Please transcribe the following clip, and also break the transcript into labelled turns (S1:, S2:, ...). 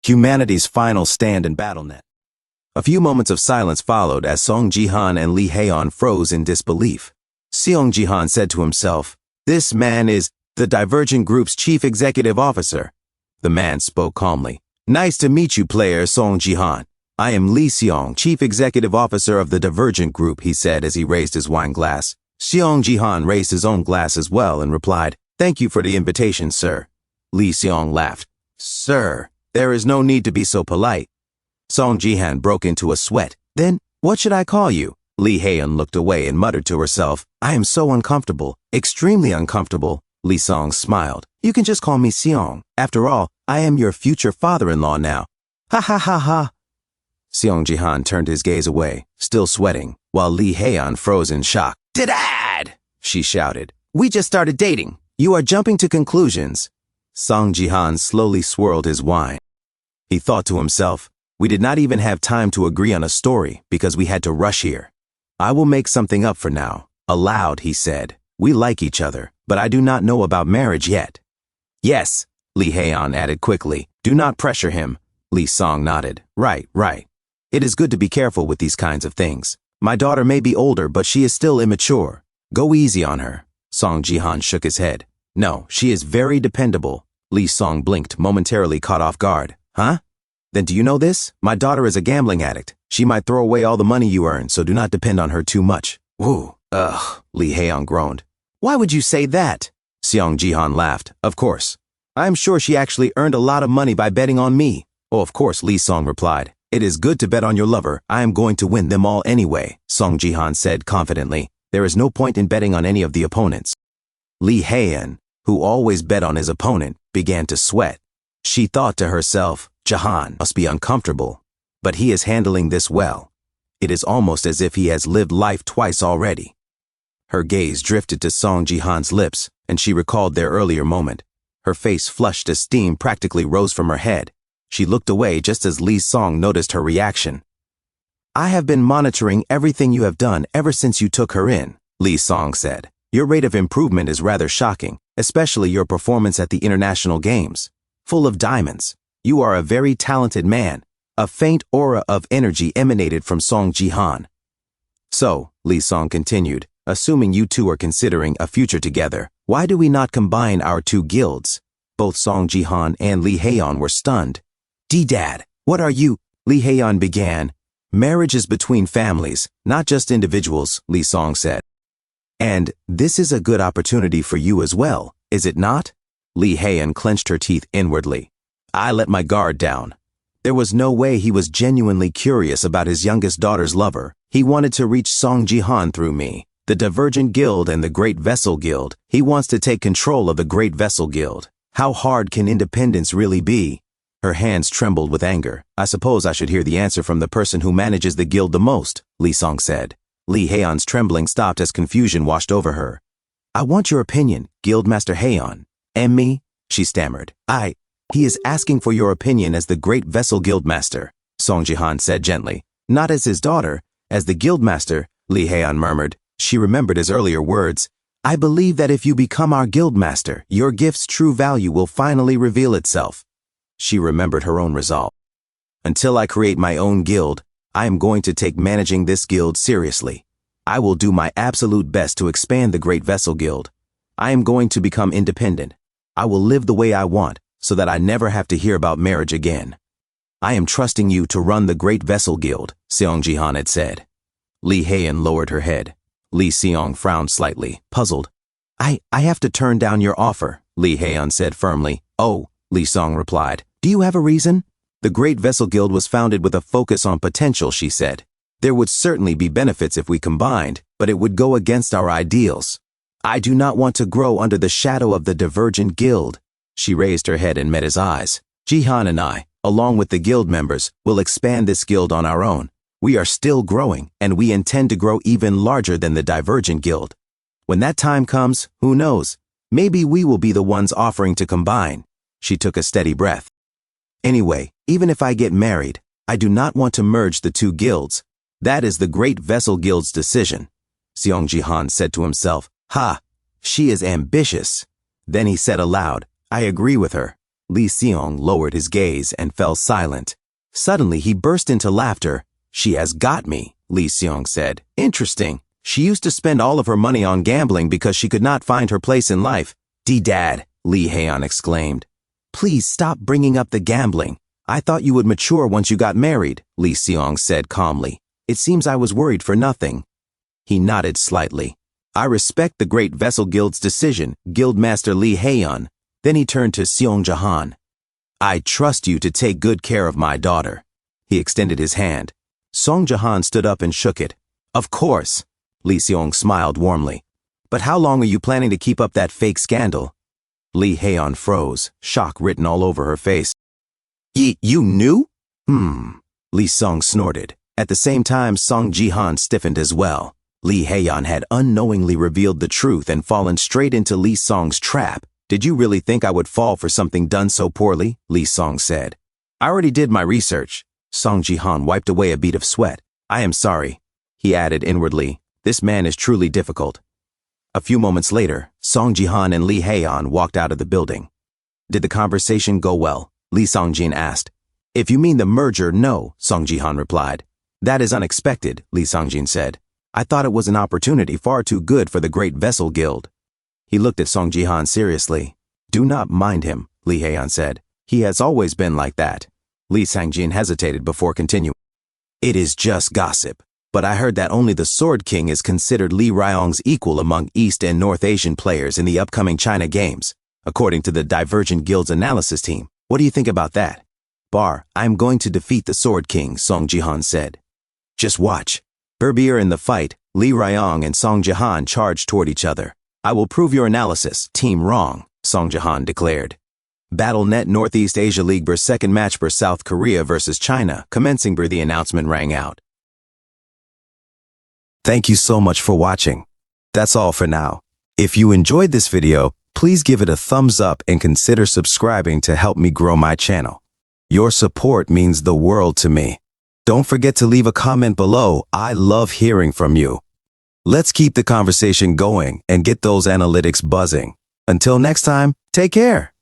S1: Humanity's final stand in BattleNet. A few moments of silence followed as Song Jihan and Lee Haeon froze in disbelief. Song Jihan said to himself, "This man is the Divergent Group's chief executive officer." The man spoke calmly. "Nice to meet you, player Song Jihan. I am Lee Seong, chief executive officer of the Divergent Group," he said as he raised his wine glass. Song Jihan raised his own glass as well and replied, "Thank you for the invitation, sir." Lee Seong laughed. "Sir, there is no need to be so polite." Song Jihan broke into a sweat. "Then, what should I call you?" Lee Haeon looked away and muttered to herself, "I am so uncomfortable, extremely uncomfortable." Lee Song smiled. "You can just call me Seong. After all, I am your future father-in-law now." "Ha ha ha ha." Song Jihan turned his gaze away, still sweating, while Lee Haeon froze in shock. "Dad!" she shouted. "We just started dating. You are jumping to conclusions." Song Jihan slowly swirled his wine. He thought to himself, "We did not even have time to agree on a story because we had to rush here. I will make something up for now." Aloud, he said, "We like each other, but I do not know about marriage yet." "Yes," Lee Haeon added quickly. "Do not pressure him." Lee Song nodded. Right. It is good to be careful with these kinds of things. My daughter may be older, but she is still immature. Go easy on her." Song Jihan shook his head. "No, she is very dependable." Lee Song blinked, momentarily caught off guard. "Huh? Then do you know this? My daughter is a gambling addict. She might throw away all the money you earn, so do not depend on her too much." "Woo, ugh," Lee Haeon groaned. "Why would you say that?" Song Jihan laughed. "Of course. I am sure she actually earned a lot of money by betting on me." "Oh, of course," Lee Song replied. "It is good to bet on your lover. I am going to win them all anyway," Song Jihan said confidently. "There is no point in betting on any of the opponents." Lee Haeon, who always bet on his opponent, began to sweat. She thought to herself, "Jihan must be uncomfortable, but he is handling this well. It is almost as if he has lived life twice already." Her gaze drifted to Song Jihan's lips, and she recalled their earlier moment. Her face flushed as steam practically rose from her head. She looked away just as Lee Song noticed her reaction. "I have been monitoring everything you have done ever since you took her in," Lee Song said. "Your rate of improvement is rather shocking, especially your performance at the international games. Full of diamonds. You are a very talented man." A faint aura of energy emanated from Song Jihan. "So," Lee Song continued, "assuming you two are considering a future together, why do we not combine our two guilds?" Both Song Jihan and Lee Haeon were stunned. "D-Dad, what are you?" Lee Haeon began. "Marriage is between families, not just individuals," Lee Song said. "And this is a good opportunity for you as well, is it not?" Lee Haeon clenched her teeth inwardly. I let my guard down. There was no way he was genuinely curious about his youngest daughter's lover. He wanted to reach Song Jihan through me, the Divergent Guild and the Great Vessel Guild. He wants to take control of the Great Vessel Guild. How hard can independence really be? Her hands trembled with anger. "I suppose I should hear the answer from the person who manages the guild the most," Lee Song said. Lee Haeon's trembling stopped as confusion washed over her. "I want your opinion, Guildmaster Haeon." "And me?" she stammered. He is asking for your opinion as the Great Vessel Guildmaster," Song Jihan said gently. "Not as his daughter, as the Guildmaster," Lee Haeon murmured. She remembered his earlier words. "I believe that if you become our Guildmaster, your gift's true value will finally reveal itself." She remembered her own resolve. "Until I create my own guild, I am going to take managing this guild seriously. I will do my absolute best to expand the Great Vessel Guild. I am going to become independent. I will live the way I want, so that I never have to hear about marriage again. I am trusting you to run the Great Vessel Guild," Song Jihan had said. Lee Haeon lowered her head. Lee Seong frowned slightly, puzzled. I have to turn down your offer," Lee Haeon said firmly. "Oh," Lee Song replied. "Do you have a reason?" "The Great Vessel Guild was founded with a focus on potential," she said. "There would certainly be benefits if we combined, but it would go against our ideals. I do not want to grow under the shadow of the Divergent Guild." She raised her head and met his eyes. "Jihan and I, along with the guild members, will expand this guild on our own. We are still growing, and we intend to grow even larger than the Divergent Guild. When that time comes, who knows? Maybe we will be the ones offering to combine." She took a steady breath. "Anyway, even if I get married, I do not want to merge the two guilds. That is the Great Vessel Guild's decision." Song Jihan said to himself, "Ha, she is ambitious." Then he said aloud, "I agree with her. Lee Seong lowered his gaze and fell silent. Suddenly, he burst into laughter. "She has got me," Lee Seong said. "Interesting. She used to spend all of her money on gambling because she could not find her place in life." "D-Dad," Lee Haeon exclaimed. "Please stop bringing up the gambling. I thought you would mature once you got married," Lee Seong said calmly. "It seems I was worried for nothing." He nodded slightly. "I respect the Great Vessel Guild's decision, Guildmaster Lee Haeon." Then he turned to Seong Jahan. "I trust you to take good care of my daughter." He extended his hand. Song Jahan stood up and shook it. "Of course." Lee Seong smiled warmly. "But how long are you planning to keep up that fake scandal?" Lee Haeon froze, shock written all over her face. You knew?" Lee Seong snorted. At the same time, Song Jihan stiffened as well. Lee Haeon had unknowingly revealed the truth and fallen straight into Lee Song's trap. "Did you really think I would fall for something done so poorly?" Lee Song said. "I already did my research." Song Jihan wiped away a bead of sweat. "I am sorry," he added inwardly. "This man is truly difficult." A few moments later, Song Jihan and Lee Haeon walked out of the building. "Did the conversation go well?" Lee Songjin asked. "If you mean the merger, no," Song Jihan replied. "That is unexpected," Lee Songjin said. "I thought it was an opportunity far too good for the Great Vessel Guild." He looked at Song Jihan seriously. "Do not mind him," Lee Haeon said. "He has always been like that." Lee Songjin hesitated before continuing. "It is just gossip, but I heard that only the Sword King is considered Lee Ryong's equal among East and North Asian players in the upcoming China Games, according to the Divergent Guild's analysis team. What do you think about that?" "I'm going to defeat the Sword King," Song Jihan said. "Just watch." Earlier in the fight, Lee Ryong and Song Jihan charged toward each other. "I will prove your analysis, team wrong," Song Jihan declared. BattleNet Northeast Asia League vs. second match for South Korea versus China, commencing where the announcement rang out. Thank you so much for watching. That's all for now. If you enjoyed this video, please give it a thumbs up and consider subscribing to help me grow my channel. Your support means the world to me. Don't forget to leave a comment below. I love hearing from you. Let's keep the conversation going and get those analytics buzzing. Until next time, take care.